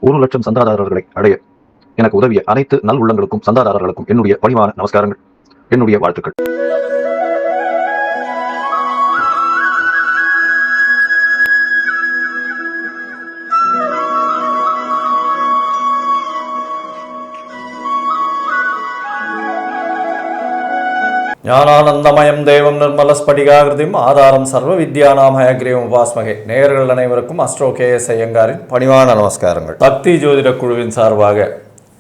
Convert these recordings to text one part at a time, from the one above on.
1,00,000 சந்தாதாரர்களை அடைய எனக்கு உதவிய அனைத்து நல் உள்ளங்களுக்கும் சந்தாதாரர்களுக்கும் என்னுடைய பணிவான நமஸ்காரங்கள், என்னுடைய வாழ்த்துக்கள். ஞானானந்தமயம் தேவம் நிர்மலஸ்படிகாகிருதிம் ஆதாரம் சர்வ வித்யானாம் ஹயக்ரீவம் உபாஸ்மகே. நேயர்கள் அனைவருக்கும் அஸ்ட்ரோ KS ஐயங்காரின் பணிவான நமஸ்காரங்கள். சக்தி ஜோதிட குழுவின் சார்பாக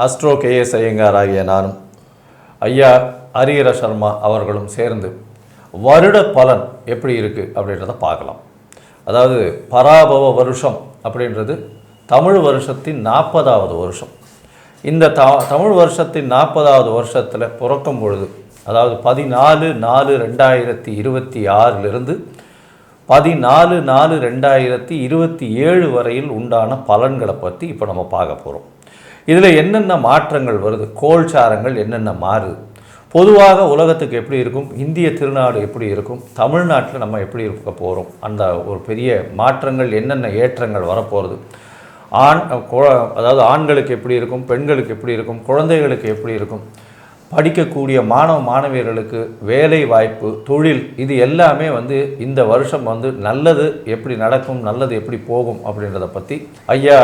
அஸ்ட்ரோ KS ஐயங்கார் ஆகிய நானும் ஐயா ஹரிஹர சர்மா அவர்களும் சேர்ந்து வருட பலன் எப்படி இருக்குது அப்படின்றத பார்க்கலாம். அதாவது பராபவ வருஷம் அப்படின்றது தமிழ் வருஷத்தின் 40வது வருஷம். இந்த தமிழ் வருஷத்தின் 40வது வருஷத்தில் பிறக்கும் பொழுது, அதாவது 14/4/2026 14/4/2027 வரையில் உண்டான பலன்களை பற்றி இப்போ நம்ம பார்க்க போகிறோம். இதில் என்னென்ன மாற்றங்கள் வருது, கோல்சாரங்கள் என்னென்ன மாறுது, பொதுவாக உலகத்துக்கு எப்படி இருக்கும், இந்திய திருநாடு எப்படி இருக்கும், தமிழ்நாட்டில் நம்ம எப்படி இருக்க போகிறோம், அந்த ஒரு பெரிய மாற்றங்கள் என்னென்ன ஏற்றங்கள் வரப்போகிறது, அதாவது ஆண்களுக்கு எப்படி இருக்கும், பெண்களுக்கு எப்படி இருக்கும், குழந்தைகளுக்கு எப்படி இருக்கும், படிக்கக்கூடிய மாணவ மாணவியர்களுக்கு வேலை வாய்ப்பு, தொழில், இது எல்லாமே இந்த வருஷம் நல்லது எப்படி நடக்கும், நல்லது எப்படி போகும் அப்படின்றத பற்றி ஐயா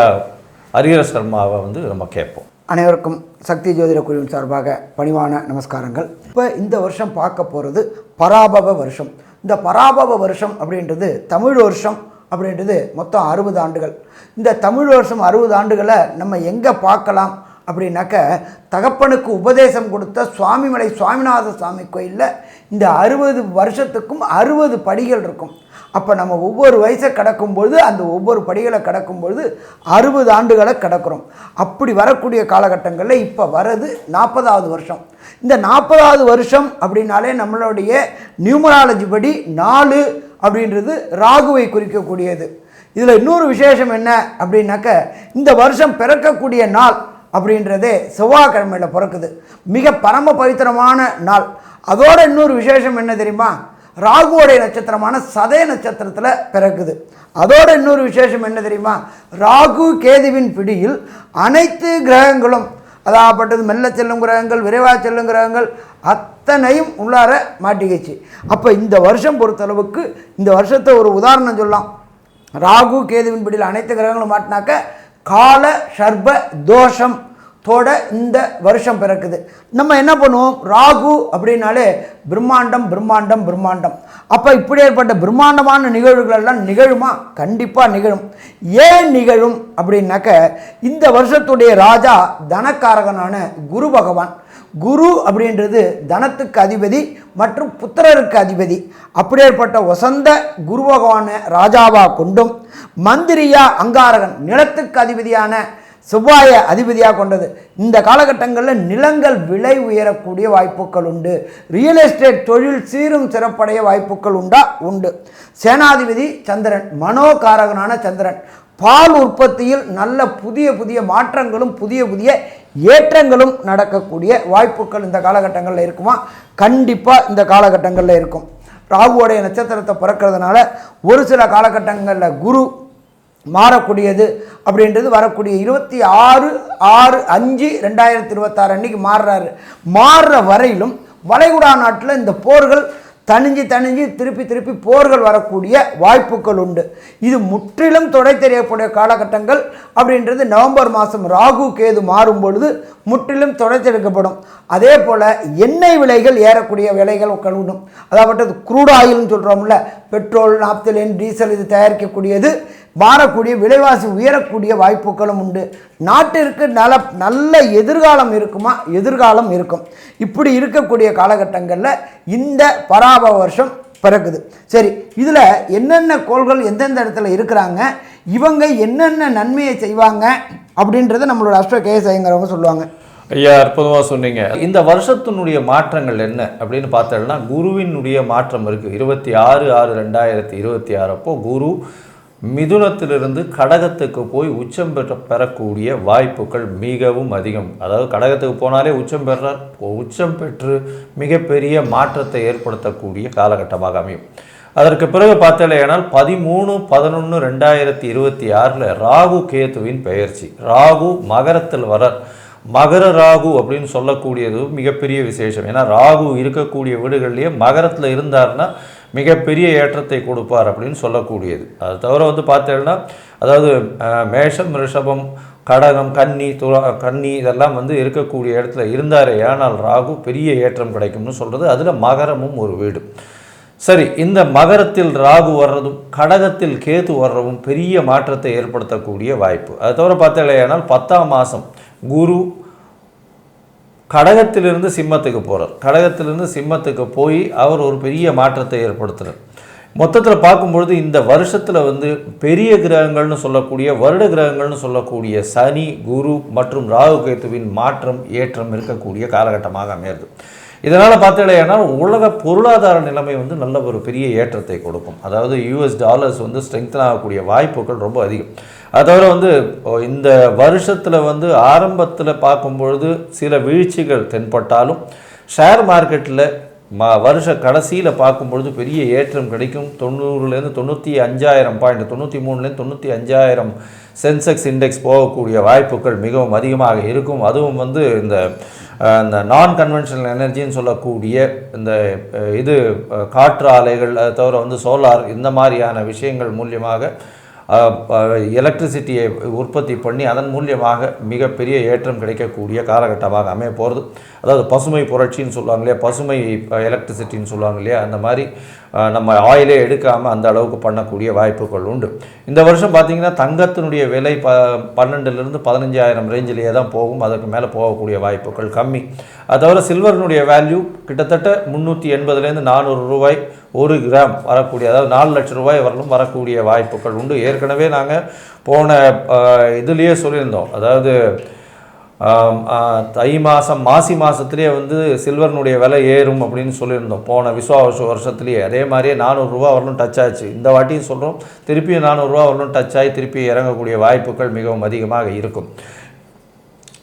ஹரிஹர சர்மாவை நம்ம கேட்போம். அனைவருக்கும் சக்தி ஜோதிட குழுவின் சார்பாக பணிவான நமஸ்காரங்கள். இப்போ இந்த வருஷம் பார்க்க போகிறது பராபவ வருஷம். இந்த பராபவ வருஷம் அப்படின்றது தமிழ் வருஷம் அப்படின்றது மொத்தம் 60 ஆண்டுகள். இந்த தமிழ் வருஷம் 60 ஆண்டுகளை நம்ம எங்கே பார்க்கலாம் அப்படின்னாக்க, தகப்பனுக்கு உபதேசம் கொடுத்த சுவாமிமலை சுவாமிநாத சுவாமி கோயிலில் இந்த 60 வருஷத்துக்கும் 60 படிகள் இருக்கும். அப்போ நம்ம ஒவ்வொரு வயசை கடக்கும்பொழுது அந்த ஒவ்வொரு படிகளை கடக்கும்பொழுது 60 ஆண்டுகளை கடக்கிறோம். அப்படி வரக்கூடிய காலகட்டங்களில் இப்போ வர்றது 40வது வருஷம். இந்த 40வது வருஷம் அப்படின்னாலே நம்மளுடைய நியூமராலஜி படி 4 அப்படின்றது ராகுவை குறிக்கக்கூடியது. இதில் இன்னொரு விசேஷம் என்ன அப்படின்னாக்க, இந்த வருஷம் பிறக்கக்கூடிய நாள் அப்படின்றதே செவ்வாய்க்கிழமையில் பிறக்குது. மிக பரம பவித்திரமான நாள். அதோட இன்னொரு விசேஷம் என்ன தெரியுமா, ராகுவோடைய நட்சத்திரமான சதய நட்சத்திரத்தில் பிறக்குது. அதோட இன்னொரு விசேஷம் என்ன தெரியுமா, ராகு கேதுவின் பிடியில் அனைத்து கிரகங்களும், அதாகப்பட்டது மெல்ல செல்லும் கிரகங்கள், விரைவாக செல்லும் கிரகங்கள் அத்தனையும் உள்ளார மாட்டிக்கிச்சு. அப்போ இந்த வருஷம் பொறுத்தளவுக்கு இந்த வருஷத்தை ஒரு உதாரணம் சொல்லலாம். ராகு கேதுவின் பிடியில் அனைத்து கிரகங்களும் மாட்டினாக்க கால சர்ப தோஷம் தோட இந்த வருஷம் பிறக்குது. நம்ம என்ன பண்ணுவோம், ராகு அப்படின்னாலே பிரம்மாண்டம் பிரம்மாண்டம் பிரம்மாண்டம். அப்போ இப்படி ஏற்பட்ட பிரம்மாண்டமான நிகழ்வுகள் எல்லாம் நிகழுமா? கண்டிப்பாக நிகழும். ஏன் நிகழும் அப்படின்னாக்க, இந்த வருஷத்துடைய ராஜா தனக்காரகனான குரு பகவான். குரு அப்படின்றது தனத்துக்கு அதிபதி மற்றும் புத்திரருக்கு அதிபதி. அப்படியேற்பட்ட வசந்த குரு பகவானை ராஜாவாக கொண்டும், மந்திரியா அங்காரகன் நிலத்துக்கு அதிபதியான செவ்வாயை அதிபதியாக கொண்டது. இந்த காலகட்டங்களில் நிலங்கள் விலை உயரக்கூடிய வாய்ப்புகள் உண்டு. ரியல் எஸ்டேட் தொழில் சீரும் சிறப்படைய வாய்ப்புகள் உண்டு. சேனாதிபதி சந்திரன், மனோகாரகனான சந்திரன். பால் உற்பத்தியில் நல்ல புதிய புதிய மாற்றங்களும் புதிய புதிய ஏற்றங்களும் நடக்கக்கூடிய வாய்ப்புகள் இந்த காலகட்டங்களில் இருக்குமா? கண்டிப்பாக இந்த காலகட்டங்களில் இருக்கும். ராகுவோடைய நட்சத்திரத்தை பிறக்கிறதுனால ஒரு சில காலகட்டங்களில் குரு மாறக்கூடியது அப்படின்றது வரக்கூடிய 26/6/5/2026 அன்றைக்கி மாறுற வரையிலும் வளைகுடா நாட்டில் இந்த போர்கள் தணிஞ்சு திருப்பி போர்கள் வரக்கூடிய வாய்ப்புகள் உண்டு. இது முற்றிலும் தொடை தெரியக்கூடிய காலகட்டங்கள் அப்படின்றது நவம்பர் மாதம் ராகு கேது மாறும் பொழுது முற்றிலும் தொடர்த்தெடுக்கப்படும். அதே போல் எண்ணெய் விலைகள் ஏறக்கூடிய விலைகள் உண்டு. அதாவது க்ரூட் ஆயில்னு சொல்கிறோம்ல, பெட்ரோல், நாப்தலின், டீசல், இது தயாரிக்கக்கூடியது மாறக்கூடிய, விலைவாசி உயரக்கூடிய வாய்ப்புகளும் உண்டு. நாட்டிற்கு நல்ல எதிர்காலம் இருக்குமா? எதிர்காலம் இருக்கும். இப்படி இருக்கக்கூடிய காலகட்டங்களில் இந்த பராபவ வருஷம் பிறக்குது. சரி, இதில் என்னென்ன கோள்கள் எந்தெந்த இடத்துல இருக்கிறாங்க, இவங்க என்னென்ன நன்மையை செய்வாங்க அப்படின்றத நம்மளோட அஸ்ட்ரோ KS ஐயங்காரவங்க சொல்லுவாங்க. ஐயா, அற்புதமாக சொன்னீங்க. இந்த வருஷத்தினுடைய மாற்றங்கள் என்ன அப்படின்னு பார்த்தோம்னா, குருவினுடைய மாற்றம் இருக்குது. 26/6/2026 அப்போ குரு மிதுனத்திலிருந்து கடகத்துக்கு போய் உச்சம் பெறக்கூடிய வாய்ப்புகள் மிகவும் அதிகம். அதாவது கடகத்துக்கு போனாலே உச்சம் பெற்று மிகப்பெரிய மாற்றத்தை ஏற்படுத்தக்கூடிய காலகட்டமாக அமையும். அதற்கு பிறகு பார்த்தேனால் 13/11/2026 ராகு கேத்துவின் பெயர்ச்சி. ராகு மகரத்தில் மகர ராகு அப்படின்னு சொல்லக்கூடியது மிகப்பெரிய விசேஷம். ஏன்னா ராகு இருக்கக்கூடிய வீடுகள்லேயே மகரத்தில் இருந்தார்னா மிகப்பெரிய ஏற்றத்தை கொடுப்பார் அப்படின்னு சொல்லக்கூடியது. அது தவிர பார்த்தேன்னா அதாவது மேஷம், ரிஷபம், கடகம், கன்னி இதெல்லாம் இருக்கக்கூடிய இடத்துல இருந்தாரே ஆனால் ராகு பெரிய ஏற்றம் கிடைக்கும்னு சொல்கிறது. அதில் மகரமும் ஒரு வீடு. சரி, இந்த மகரத்தில் ராகு வர்றதும் கடகத்தில் கேது வர்றதும் பெரிய மாற்றத்தை ஏற்படுத்தக்கூடிய வாய்ப்பு. அது தவிர பார்த்தேனால் 10ஆம் மாதம் குரு கடகத்திலிருந்து சிம்மத்துக்கு போகிறார். கடகத்திலிருந்து சிம்மத்துக்கு போய் அவர் ஒரு பெரிய மாற்றத்தை ஏற்படுத்துகிறார். மொத்தத்தில் பார்க்கும்பொழுது இந்த வருஷத்தில் பெரிய கிரகங்கள்னு சொல்லக்கூடிய வருட கிரகங்கள்னு சொல்லக்கூடிய சனி, குரு மற்றும் ராகு கேத்துவின் மாற்றம் ஏற்றம் இருக்கக்கூடிய காலகட்டமாக அமையிறது. இதனால் பார்த்தீங்கன்னா உலக பொருளாதார நிலைமை நல்ல ஒரு பெரிய ஏற்றத்தை கொடுக்கும். அதாவது US டாலர்ஸ் ஸ்ட்ரெங்தன் ஆகக்கூடிய வாய்ப்புகள் ரொம்ப அதிகம். அது தவிர இந்த வருஷத்தில் ஆரம்பத்தில் பார்க்கும்பொழுது சில வீழ்ச்சிகள் தென்பட்டாலும் ஷேர் மார்க்கெட்டில் வருஷ கடைசியில் பார்க்கும்பொழுது பெரிய ஏற்றம் கிடைக்கும். 90லேருந்து 95,000 பாயிண்ட், 93லேருந்து 95,000 சென்செக்ஸ் இண்டெக்ஸ் போகக்கூடிய வாய்ப்புகள் மிகவும் அதிகமாக இருக்கும். அதுவும் இந்த நான் கன்வென்ஷனல் எனர்ஜின்னு சொல்லக்கூடிய இந்த காற்று ஆலைகள், அது தவிர சோலார், இந்த மாதிரியான விஷயங்கள் மூலியமாக எலக்ட்ரிசிட்டியை உற்பத்தி பண்ணி அதன் மூலியமாக மிகப்பெரிய ஏற்றம் கிடைக்கக்கூடிய காலகட்டமாக அமைய போகிறது. அதாவது பசுமை புரட்சின்னு சொல்லுவாங்க இல்லையா, பசுமை எலக்ட்ரிசிட்டின்னு சொல்லுவாங்க இல்லையா, அந்த மாதிரி நம்ம ஆயிலே எடுக்காமல் அந்த அளவுக்கு பண்ணக்கூடிய வாய்ப்புகள் உண்டு. இந்த வருஷம் பார்த்திங்கன்னா தங்கத்தினுடைய விலை 12லேருந்து 15,000 ரேஞ்சிலேயே தான் போகும். அதற்கு மேலே போகக்கூடிய வாய்ப்புகள் கம்மி. அது தவிர சில்வரினுடைய வேல்யூ கிட்டத்தட்ட 380லேருந்து 400 ரூபாய் 1 கிராம் வரக்கூடிய, அதாவது 4 லட்சம் ரூபாய் வரலும் வரக்கூடிய வாய்ப்புகள் உண்டு. ஏற்கனவே நாங்கள் போன இதுலேயே சொல்லியிருந்தோம். அதாவது மாசி மாதத்துலேயே சில்வர்னுடைய விலை ஏறும் அப்படின்னு சொல்லியிருந்தோம் போன வருஷத்துலேயே. அதே மாதிரியே 400 ரூபா வரலும் டச் ஆச்சு. இந்த வாட்டியும் சொல்கிறோம், திருப்பியும் 400 ரூபா வரலும் டச் ஆகி திருப்பி இறங்கக்கூடிய வாய்ப்புகள் மிகவும் அதிகமாக இருக்கும்.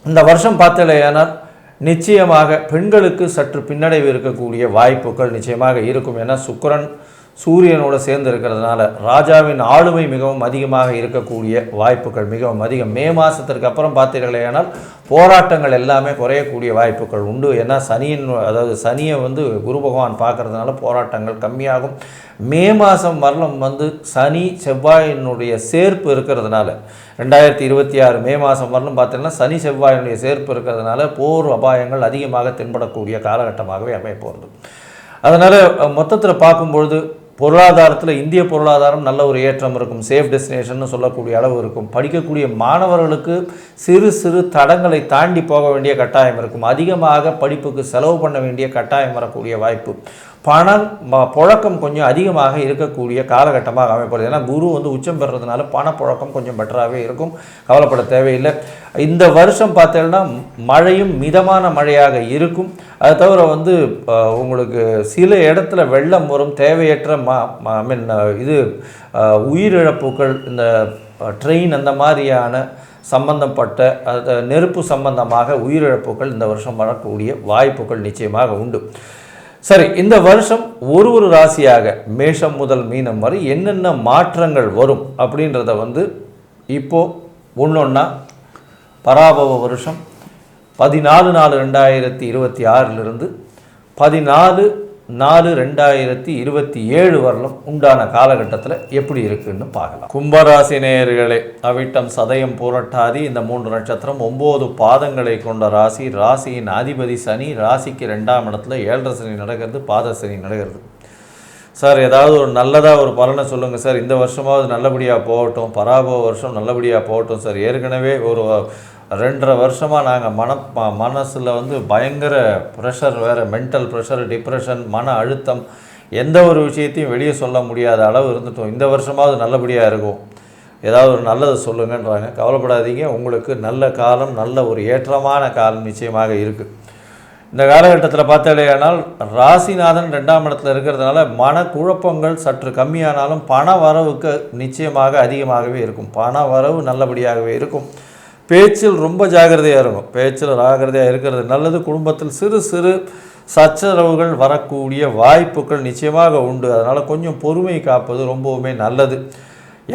இந்த வருஷம் பார்த்தலையானால் நிச்சயமாக பெண்களுக்கு சற்று பின்னடைவு இருக்கக்கூடிய வாய்ப்புகள் நிச்சயமாக இருக்கும். ஏன்னா சுக்கிரன் சூரியனோடு சேர்ந்து இருக்கிறதுனால ராஜாவின் ஆளுமை மிகவும் அதிகமாக இருக்கக்கூடிய வாய்ப்புகள் மிகவும் அதிகம். மே மாதத்திற்கு அப்புறம் பார்த்தீர்களேனால் போராட்டங்கள் எல்லாமே குறையக்கூடிய வாய்ப்புகள் உண்டு. ஏன்னா சனியை குரு பகவான் பார்க்கறதுனால போராட்டங்கள் கம்மியாகும். மே மாதம் வரலும் சனி செவ்வாயினுடைய சேர்ப்பு இருக்கிறதுனால 2026 மே மாதம் வரலும் பார்த்தீங்கன்னா சனி செவ்வாயினுடைய சேர்ப்பு இருக்கிறதுனால போர் அபாயங்கள் அதிகமாக தென்படக்கூடிய காலகட்டமாகவே அமைய போகிறது. அதனால் மொத்தத்தில் பார்க்கும்பொழுது பொருளாதாரத்தில் இந்திய பொருளாதாரம் நல்ல ஒரு ஏற்றம் இருக்கும். சேஃப் டெஸ்டினேஷன் சொல்லக்கூடிய அளவு இருக்கும். படிக்கக்கூடிய மாணவர்களுக்கு சிறு சிறு தடங்களை தாண்டி போக வேண்டிய கட்டாயம் இருக்கும். அதிகமாக படிப்புக்கு செலவு பண்ண வேண்டிய கட்டாயம் வரக்கூடிய வாய்ப்பு, பணம் புழக்கம் கொஞ்சம் அதிகமாக இருக்கக்கூடிய காலகட்டமாக அமைப்பது. ஏன்னா குரு உச்சம் பெறுறதுனால பணப்புழக்கம் கொஞ்சம் பெட்டராகவே இருக்கும், கவலைப்பட தேவையில்லை. இந்த வருஷம் பார்த்தீங்கன்னா மழையும் மிதமான மழையாக இருக்கும். அது தவிர உங்களுக்கு சில இடத்துல வெள்ளம் வரும், தேவையற்ற உயிரிழப்புகள், இந்த ட்ரெயின் அந்த மாதிரியான சம்பந்தப்பட்ட நெருப்பு சம்பந்தமாக உயிரிழப்புகள் இந்த வருஷம் வரக்கூடிய வாய்ப்புகள் நிச்சயமாக உண்டு. சரி, இந்த வருஷம் ஒரு ராசியாக மேஷம் முதல் மீனம் வரை என்னென்ன மாற்றங்கள் வரும் அப்படின்றத இப்போது ஒன்றொன்னா பராபவ வருஷம் 14/4/2026 14/4/2027 வரலும் உண்டான காலகட்டத்தில் எப்படி இருக்குன்னு பார்க்கலாம். கும்பராசி நேயர்களே, அவிட்டம், சதயம், பூரட்டாதி இந்த 3 நட்சத்திரம் 9 பாதங்களை கொண்ட ராசி. ராசியின் அதிபதி சனி. ராசிக்கு 2ஆம் இடத்துல 7.5 சனி நடக்கிறது, பாத சனி நடக்கிறது. சார் ஏதாவது ஒரு நல்லதாக ஒரு பலனை சொல்லுங்கள் சார், இந்த வருஷமாவது நல்லபடியாக போகட்டும், பராபவ வருஷம் நல்லபடியாக போகட்டும் சார். ஏற்கனவே ஒரு 2.5 வருஷமாக நாங்கள் மனசில் பயங்கர ப்ரெஷர், வேறு மென்டல் ப்ரெஷர், டிப்ரெஷன், மன அழுத்தம், எந்த ஒரு விஷயத்தையும் வெளியே சொல்ல முடியாத அளவு இருந்துட்டோம். இந்த வருஷமாவது நல்லபடியாக இருக்கும், ஏதாவது ஒரு நல்லது சொல்லுங்கன்றாங்க. கவலைப்படாதீங்க, உங்களுக்கு நல்ல காலம், நல்ல ஒரு ஏற்றமான காலம் நிச்சயமாக இருக்குது. இந்த காலகட்டத்தில் பார்த்தாலேயானால் ராசிநாதன் 2ஆம் இடத்துல இருக்கிறதுனால மன குழப்பங்கள் சற்று கம்மியானாலும் பண வரவுக்கு நிச்சயமாக அதிகமாகவே இருக்கும். பண வரவு நல்லபடியாகவே இருக்கும். பேச்சில் ரொம்ப ஜாகிரதையாக இருக்கும். பேச்சில் ஜாகிரதையாக இருக்கிறது நல்லது. குடும்பத்தில் சிறு சிறு சச்சரவுகள் வரக்கூடிய வாய்ப்புகள் நிச்சயமாக உண்டு. அதனால் கொஞ்சம் பொறுமை காப்பது ரொம்பவுமே நல்லது.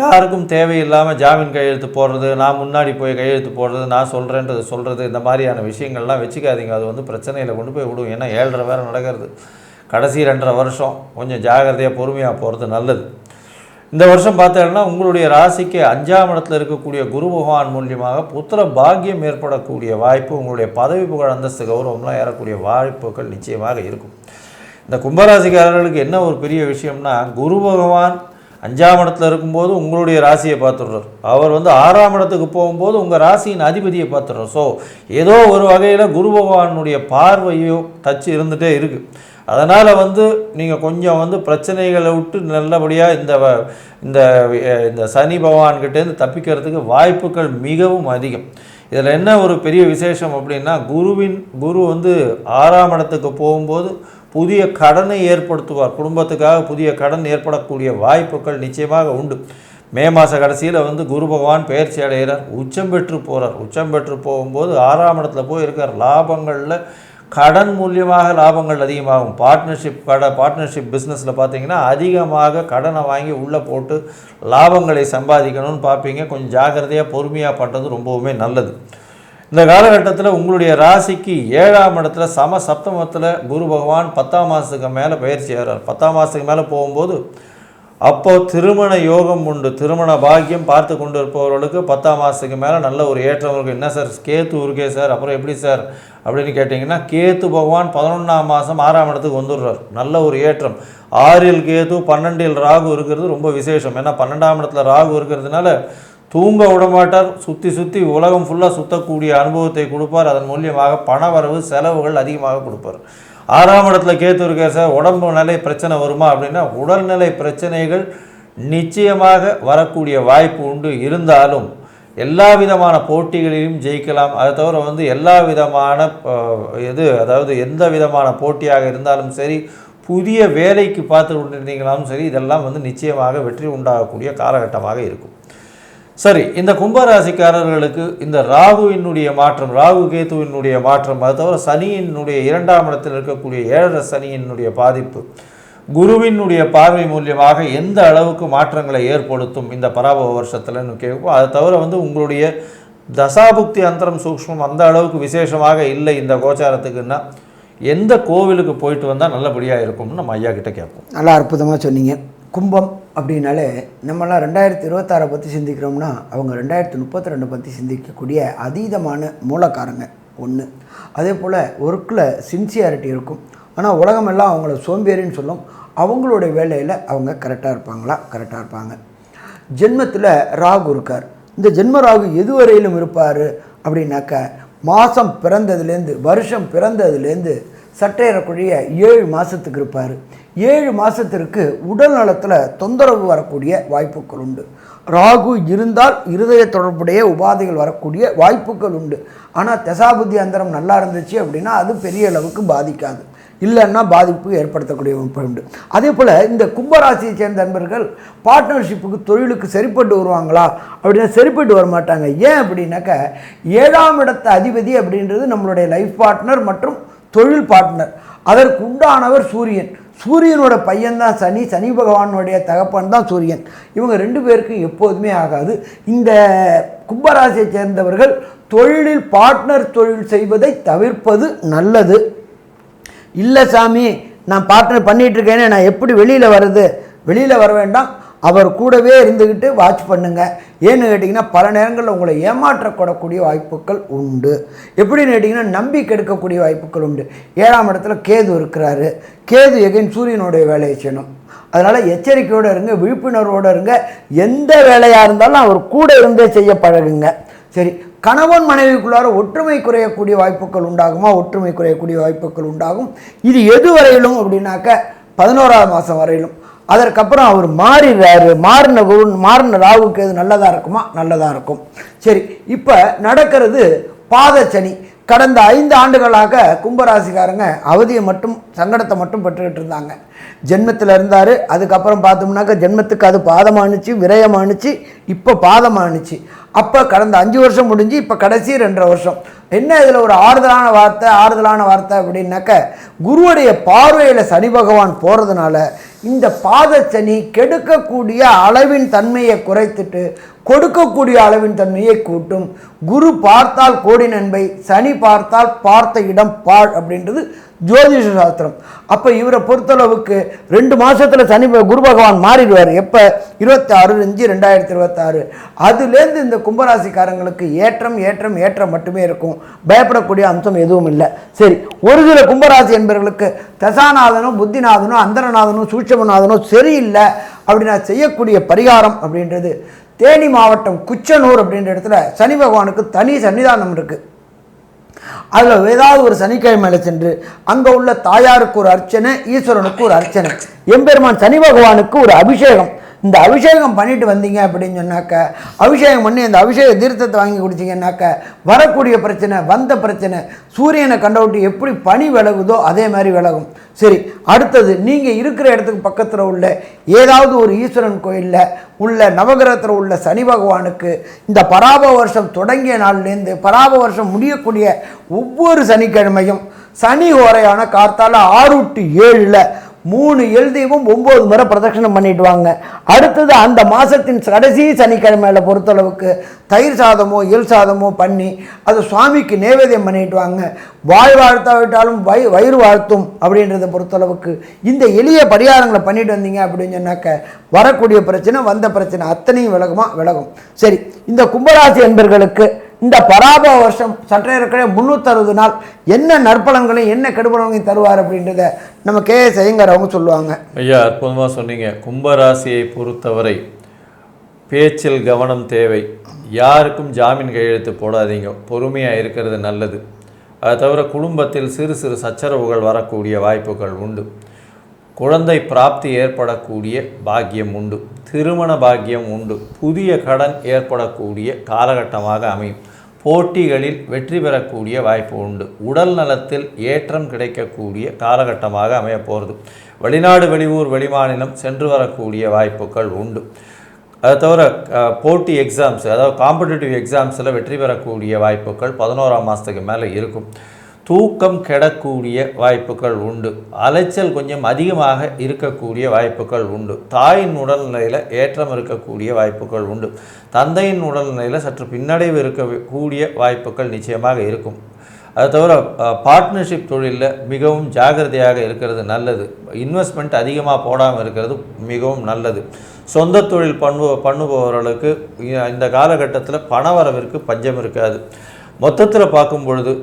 யாருக்கும் தேவையில்லாமல் ஜாமீன் கையெழுத்து போடுறது, நான் முன்னாடி போய் கையெழுத்து போடுறது, நான் சொல்கிறது இந்த மாதிரியான விஷயங்கள்லாம் வச்சுக்காதீங்க. அது வந்து பிரச்சனையில் கொண்டு போய் விடும். ஏன்னா 7.5 வேறு நடக்கிறது. கடைசி 2.5 வருஷம் கொஞ்சம் ஜாகிரதையாக பொறுமையாக போகிறது நல்லது. இந்த வருஷம் பார்த்தீங்கன்னா உங்களுடைய ராசிக்கு 5ஆம் இடத்துல இருக்கக்கூடிய குரு பகவான் மூலியமாக புத்திர பாக்கியம் ஏற்படக்கூடிய வாய்ப்பு, உங்களுடைய பதவி புகழ் அந்தஸ்து கௌரவம்லாம் ஏறக்கூடிய வாய்ப்புகள் நிச்சயமாக இருக்கும். இந்த கும்பராசிக்காரர்களுக்கு என்ன ஒரு பெரிய விஷயம்னா, குரு பகவான் 5ஆம் இடத்துல இருக்கும்போது உங்களுடைய ராசியை பார்த்துடுறார். அவர் வந்து 6ஆம் இடத்துக்கு போகும்போது உங்கள் ராசியின் அதிபதியை பார்த்துடுறார். ஸோ ஏதோ ஒரு வகையில் குரு பகவானுடைய பார்வையோ டச் இருந்துகிட்டே இருக்குது. அதனால் வந்து நீங்கள் கொஞ்சம் வந்து பிரச்சனைகளை விட்டு நல்லபடியாக இந்த சனி பகவான்கிட்டேருந்து தப்பிக்கிறதுக்கு வாய்ப்புகள் மிகவும் அதிகம். இதில் என்ன ஒரு பெரிய விசேஷம் அப்படின்னா, குரு வந்து 6ஆம் இடத்துக்கு போகும்போது புதிய கடனை ஏற்படுத்துவார். குடும்பத்துக்காக புதிய கடன் ஏற்படக்கூடிய வாய்ப்புகள் நிச்சயமாக உண்டு. மே மாத கடைசியில் வந்து குரு பகவான் பெயர்ச்சி அடைகிறார், உச்சம் பெற்று போகிறார். உச்சம் பெற்று போகும்போது 6ஆம் இடத்துல போய் இருக்கார். லாபங்களில் கடன் மூலியமாக லாபங்கள் அதிகமாகும். பார்ட்னர்ஷிப் பிஸ்னஸில் பார்த்தீங்கன்னா அதிகமாக கடனை வாங்கி உள்ளே போட்டு லாபங்களை சம்பாதிக்கணும்னு பார்ப்பீங்க. கொஞ்சம் ஜாக்கிரதையாக பொறுமையாக பண்ணுறது ரொம்பவுமே நல்லது. இந்த காலகட்டத்தில் உங்களுடைய ராசிக்கு 7ஆம் இடத்துல சப்தமத்தில் குரு பகவான் 10ஆம் மாதத்துக்கு மேலே பயிற்சி ஆகிறார். 10ஆம் மாதத்துக்கு மேலே போகும்போது அப்போது திருமண யோகம் உண்டு. திருமண பாக்கியம் பார்த்து கொண்டு இருப்பவர்களுக்கு 10ஆம் மாதத்துக்கு மேலே நல்ல ஒரு ஏற்றம் இருக்குது. என்ன சார் கேத்து இருக்கே சார், அப்புறம் எப்படி சார் அப்படின்னு கேட்டிங்கன்னா, கேத்து பகவான் 11ஆம் மாதம் 6ஆம் இடத்துக்கு வந்துடுறார். நல்ல ஒரு ஏற்றம். 6இல் கேத்து 12இல் ராகு இருக்கிறது ரொம்ப விசேஷம். ஏன்னா 12ஆம் இடத்துல ராகு இருக்கிறதுனால தூங்க விடமாட்டார். சுற்றி உலகம் ஃபுல்லாக சுற்றக்கூடிய அனுபவத்தை கொடுப்பார். அதன் மூலியமாக பணவரவு செலவுகள் அதிகமாக கொடுப்பார். 6ஆம் இடத்துல கேத்து இருக்கார் சார், உடம்பு நிலை பிரச்சனை வருமா அப்படின்னா, உடல்நிலை பிரச்சனைகள் நிச்சயமாக வரக்கூடிய வாய்ப்பு உண்டு. இருந்தாலும் எல்லா விதமான போட்டிகளிலும் ஜெயிக்கலாம். அதை தவிர வந்து எல்லா விதமான எந்த விதமான போட்டியாக இருந்தாலும் சரி, புதிய வேலைக்கு பார்த்து கொண்டிருந்தீங்களாலும் சரி, இதெல்லாம் வந்து நிச்சயமாக வெற்றி உண்டாகக்கூடிய காலகட்டமாக இருக்கும். சரி, இந்த கும்பராசிக்காரர்களுக்கு இந்த ராகுவினுடைய மாற்றம், ராகு கேத்துவினுடைய மாற்றம், அது தவிர சனியினுடைய 2ஆம் இடத்தில் இருக்கக்கூடிய 7 சனியினுடைய பாதிப்பு, குருவினுடைய பார்வை மூலியமாக எந்த அளவுக்கு மாற்றங்களை ஏற்படுத்தும் இந்த பராபவ வருஷத்துலன்னு கேட்போம். அதை தவிர வந்து உங்களுடைய தசாபுக்தி அந்தரம் சூக்ஷ்மம் அந்த அளவுக்கு விசேஷமாக இல்லை இந்த கோச்சாரத்துக்குன்னா, எந்த கோவிலுக்கு போயிட்டு வந்தால் நல்லபடியாக இருக்கும்னு நம்ம ஐயா கிட்ட கேட்போம். நல்லா அற்புதமாக சொன்னீங்க. கும்பம் அப்படின்னாலே நம்மளாம் 2026 பற்றி சிந்திக்கிறோம்னா, அவங்க 2032 பற்றி சிந்திக்கக்கூடிய அதீதமான மூலக்காரங்க ஒன்று. அதே போல் ஒர்க்கில் சின்சியாரிட்டி இருக்கும். ஆனால் உலகமெல்லாம் அவங்கள சோம்பேறின்னு சொல்லும். அவங்களுடைய வேலையில் அவங்க கரெக்டாக இருப்பாங்க. ஜென்மத்தில் ராகு இருக்கார். இந்த ஜென்ம ராகு எதுவரையிலும் இருப்பார் அப்படின்னாக்க, மாதம் பிறந்ததுலேருந்து வருஷம் பிறந்ததுலேருந்து சற்றேறக்கூடிய 7 மாதத்துக்கு இருப்பார். 7 மாதத்திற்கு உடல் நலத்தில் தொந்தரவு வரக்கூடிய வாய்ப்புகள் உண்டு. ராகு இருந்தால் இருதய தொடர்புடைய உபாதைகள் வரக்கூடிய வாய்ப்புகள் உண்டு. ஆனால் தசாபுத்தி அந்தரம் நல்லா இருந்துச்சு அப்படின்னா அது பெரிய அளவுக்கு பாதிக்காது. இல்லைன்னா பாதிப்பு ஏற்படுத்தக்கூடிய உண்டு. அதே போல் இந்த கும்பராசியை சேர்ந்த நண்பர்கள் பார்ட்னர்ஷிப்புக்கு தொழிலுக்கு சரிப்பட்டு வருவாங்களா அப்படின்னா சரிப்பட்டு வர மாட்டாங்க. ஏன் அப்படின்னாக்க, 7ஆம் இடத்து அதிபதி அப்படின்றது நம்மளுடைய லைஃப் பார்ட்னர் மற்றும் தொழில் பார்ட்னர். அதற்கு உண்டானவர் சூரியன். சூரியனோட பையன்தான் சனி பகவானுடைய தகப்பன் தான் சூரியன். இவங்க 2 பேருக்கும் எப்போதுமே ஆகாது. இந்த கும்பராசியை சேர்ந்தவர்கள் தொழிலில் பார்ட்னர் தொழில் செய்வதை தவிர்ப்பது நல்லது. இல்லை சாமி, நான் பார்ட்னர் பண்ணிகிட்ருக்கேனே, நான் எப்படி வெளியில் வர வேண்டாம். அவர் கூடவே இருந்துக்கிட்டு வாட்ச் பண்ணுங்கள். ஏன்னு கேட்டிங்கன்னா, பல நேரங்களில் உங்களை ஏமாற்றக்கூடக்கூடிய வாய்ப்புகள் உண்டு. எப்படின்னு கேட்டிங்கன்னா, நம்பி கெடுக்கக்கூடிய வாய்ப்புகள் உண்டு. 7ஆம் இடத்துல கேது இருக்கிறாரு. கேது எகைன் சூரியனுடைய வேலையை செய்யணும். அதனால் எச்சரிக்கையோடு இருங்க, விழிப்புணர்வோடு இருங்க. எந்த வேலையாக இருந்தாலும் அவர் கூட இருந்தே செய்ய பழகுங்க. சரி, கணவன் மனைவிக்குள்ளார ஒற்றுமை குறையக்கூடிய வாய்ப்புகள் உண்டாகுமா? ஒற்றுமை குறையக்கூடிய வாய்ப்புகள் உண்டாகும். இது எது வரையிலும் அப்படின்னாக்க 11ஆம் மாதம் வரையிலும். அதற்கப்புறம் அவர் மாறிடுறாரு. மாறின ராகுக்கு எது நல்லதாக இருக்குமா? நல்லதாக இருக்கும். சரி, இப்போ நடக்கிறது பாதச்சனி. கடந்த 5 ஆண்டுகளாக கும்பராசிக்காரங்க அவதியை மட்டும் சங்கடத்தை மட்டும் பெற்றுக்கிட்டு இருந்தாங்க. ஜென்மத்தில் இருந்தார், அதுக்கப்புறம் பார்த்தோம்னாக்க ஜென்மத்துக்கு அது பாதமானுச்சு, விரயமானுச்சு, இப்போ பாதமானுச்சு. அப்போ கடந்த 5 வருஷம் முடிஞ்சு இப்போ கடைசி 2.5 வருஷம். என்ன இதில் ஒரு ஆறுதலான வார்த்தை அப்படின்னாக்க, குருவுடைய பார்வையில் சனி பகவான் போகிறதுனால இந்த பாத சனி கெடுக்கக்கூடிய அளவின் தன்மையை குறைத்துட்டு கொடுக்கக்கூடிய அளவின் தன்மையை கூட்டும். குரு பார்த்தால் கோடி நன்மை, சனி பார்த்தால் பார்த்த இடம் பாழ் அப்படின்றது ஜோதிஷ சாஸ்திரம். அப்போ இவரை பொறுத்தளவுக்கு 2 மாதத்தில் குரு பகவான் மாறிடுவார். எப்போ? 26/5/2026. அதுலேருந்து இந்த கும்பராசிக்காரங்களுக்கு ஏற்றம் மட்டுமே இருக்கும். பயப்படக்கூடிய அம்சம் எதுவும் இல்லை. சரி, ஒரு சில கும்பராசி என்பவர்களுக்கு தசாநாதனோ புத்திநாதனோ அந்தரநாதனோ சூட்சமநாதனோ சரியில்லை அப்படின்னா செய்யக்கூடிய பரிகாரம் அப்படின்றது, தேனி மாவட்டம் குச்சனூர் அப்படின்ற இடத்துல சனி பகவானுக்கு தனி சன்னிதானம் இருக்குது. அதில் ஏதாவது ஒரு சனிக்கிழமையில் சென்று அங்கே உள்ள தாயாருக்கு ஒரு அர்ச்சனை, ஈஸ்வரனுக்கு ஒரு அர்ச்சனை, எம்பெருமான் சனி பகவானுக்கு ஒரு அபிஷேகம், இந்த அபிஷேகம் பண்ணிட்டு வந்தீங்க அப்படின்னு சொன்னாக்க, அபிஷேகம் பண்ணி அந்த அபிஷேக தீர்த்தத்தை வாங்கி குடிச்சிங்கன்னாக்க வரக்கூடிய பிரச்சனை, வந்த பிரச்சனை, சூரியனை கண்டவிட்டு எப்படி பனி விலகுதோ அதே மாதிரி விலகும். சரி, அடுத்தது நீங்கள் இருக்கிற இடத்துக்கு பக்கத்தில் உள்ள ஏதாவது ஒரு ஈஸ்வரன் கோயிலில் உள்ள நவகிரகத்தில் உள்ள சனி பகவானுக்கு இந்த பராப வருஷம் தொடங்கிய நாள்லேருந்து பராப வருஷம் முடியக்கூடிய ஒவ்வொரு சனிக்கிழமையும் சனி ஓரையான கார்த்தால 6 to 7 3 எழுதியும் 9 முறை பிரதட்சணம் பண்ணிட்டு வாங்க. அடுத்தது அந்த மாதத்தின் கடைசி சனிக்கிழமையில பொறுத்தளவுக்கு தயிர் சாதமோ எள் சாதமோ பண்ணி அது சுவாமிக்கு நைவேத்தியம் பண்ணிட்டு வாங்க. வாய் வாழ்த்தாவிட்டாலும் வயிறு வாழ்த்தும் அப்படின்றத பொறுத்தளவுக்கு இந்த எளிய பரிகாரங்களை பண்ணிட்டு வந்தீங்க அப்படின்னு சொன்னாக்க வரக்கூடிய பிரச்சனை, வந்த பிரச்சனை அத்தனையும் விலகும். சரி, இந்த கும்பராசி என்பர்களுக்கு இந்த பராப வருஷம் சற்றேற்கனவே 360 நாள் என்ன நற்பலன்களையும் என்ன கெடுபலன்களையும் தருவார் அப்படின்றத நம்ம KS ஐயங்கார் அவங்க சொல்லுவாங்க. ஐயா, அற்புதமாக சொன்னீங்க. கும்பராசியை பொறுத்தவரை பேச்சில் கவனம் தேவை. யாருக்கும் ஜாமீன் கையெழுத்து போடாதீங்க, பொறுமையாக இருக்கிறது நல்லது. அதை தவிர குடும்பத்தில் சிறு சிறு சச்சரவுகள் வரக்கூடிய வாய்ப்புகள் உண்டு. குழந்தை பிராப்தி ஏற்படக்கூடிய பாக்கியம் உண்டு. திருமண பாக்கியம் உண்டு. புதிய கடன் ஏற்படக்கூடிய காலகட்டமாக அமையும். போட்டிகளில் வெற்றி பெறக்கூடிய வாய்ப்பு உண்டு. உடல் நலத்தில் ஏற்றம் கிடைக்கக்கூடிய காலகட்டமாக அமைய போகிறது. வெளிநாடு, வெளியூர், வெளிமாநிலம் சென்று வரக்கூடிய வாய்ப்புகள் உண்டு. அதை தவிர போட்டி எக்ஸாம்ஸ், அதாவது காம்படிட்டிவ் எக்ஸாம்ஸில் வெற்றி பெறக்கூடிய வாய்ப்புகள் 11ஆம் மாதத்துக்கு மேலே இருக்கும். தூக்கம் கெடக்கூடிய வாய்ப்புகள் உண்டு. அலைச்சல் கொஞ்சம் அதிகமாக இருக்கக்கூடிய வாய்ப்புகள் உண்டு. தாயின் உடல்நிலையில் ஏற்றம் இருக்கக்கூடிய வாய்ப்புகள் உண்டு. தந்தையின் உடல்நிலையில் சற்று பின்னடைவு இருக்கக்கூடிய வாய்ப்புகள் நிச்சயமாக இருக்கும். அது தவிர பார்ட்னர்ஷிப் தொழிலில் மிகவும் ஜாகிரதையாக இருக்கிறது நல்லது. இன்வெஸ்ட்மெண்ட் அதிகமாக போடாமல் இருக்கிறது மிகவும் நல்லது. சொந்த தொழில் பண்ணுபவர்களுக்கு இந்த காலகட்டத்தில் பணவரவிற்கு பஞ்சம் இருக்காது. மொத்தத்தில் பார்க்கும் பொழுது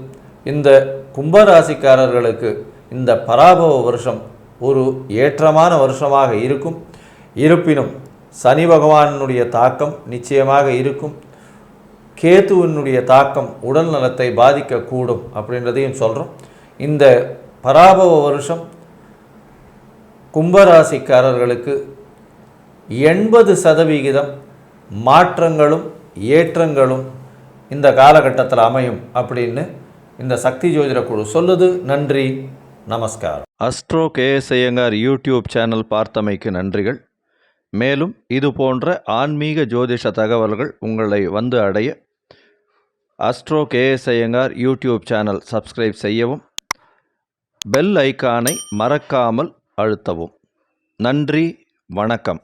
இந்த கும்பராசிக்காரர்களுக்கு இந்த பராபவ வருஷம் ஒரு ஏற்றமான வருஷமாக இருக்கும். இருப்பினும் சனி பகவானுடைய தாக்கம் நிச்சயமாக இருக்கும். கேதுவினுடைய தாக்கம் உடல் நலத்தை பாதிக்கக்கூடும் அப்படின்றதையும் சொல்கிறோம். இந்த பராபவ வருஷம் கும்பராசிக்காரர்களுக்கு 80% மாற்றங்களும் ஏற்றங்களும் இந்த காலகட்டத்தில் அமையும் அப்படின்னு இந்த சக்தி ஜோதிட குழு சொல்லுது. நன்றி, நமஸ்காரம். Astro KS Iyengar YouTube channel பார்த்தமைக்கு நன்றிகள். மேலும் இது போன்ற ஆன்மீக ஜோதிஷ தகவல்கள் உங்களை வந்து அடைய astro KS Iyengar YouTube channel subscribe செய்யவும், பெல் ஐக்கானை மறக்காமல் அழுத்தவும். நன்றி, வணக்கம்.